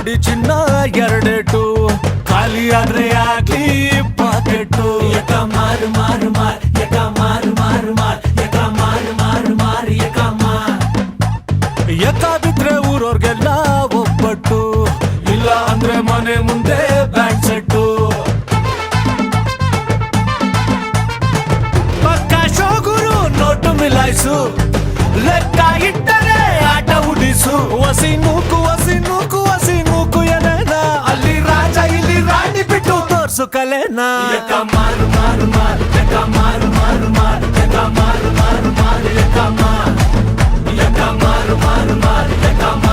ನೋಡಿ ಚಿನ್ನ ಎರಡೇಟು ಖಾಲಿ ಆದ್ರೆ ಆಗ್ಲಿ ಪಾಕೆಟ್ಟು ಯಕ ಮಾರು ಮಾರು ಮಾರ್ ಯಕ ಮಾರು ಮಾರು ಮಾರ್ ಯಕ ಮಾರು ಮಾರು ಮಾರ್ ಯಕ ಮಾರ್ ಎಕ್ಕ ಬಿದ್ರೆ ಊರವ್ರಿಗೆಲ್ಲ ಒಬ್ಬಟ್ಟು ಇಲ್ಲ ಅಂದ್ರೆ ಮನೆ ಮುಂದೆ ಬ್ಯಾಂಡ್ ಸೆಟ್ಟು ಪಕ್ಕ ಶೋಗುರು ನೋಟು ಮಿಲಾಯಿಸು ಲೆಕ್ಕ ಇಟ್ಟರೆ ಆಟ ಉಡಿಸು ಹಸಿ ನೂಕು ಎಲೆನ ಅಲ್ಲಿ ರಾಜ ಇಲ್ಲಿ ರಾಣಿ ಬಿಟ್ಟು ತೋರ್ಸು ಕಲೆನಾ ಯಕ ಮಾರು ಮಾರು ಮಾರ್ ಯಕ ಮಾರು ಮಾರು ಮಾರ್ ಯಕ ಮಾರು ಮಾರು ಮಾರ್ ಯಕ ಮಾರ್ ಯಕ ಮಾರು ಮಾರು ಮಾರ್ ಯಕ ಮಾರು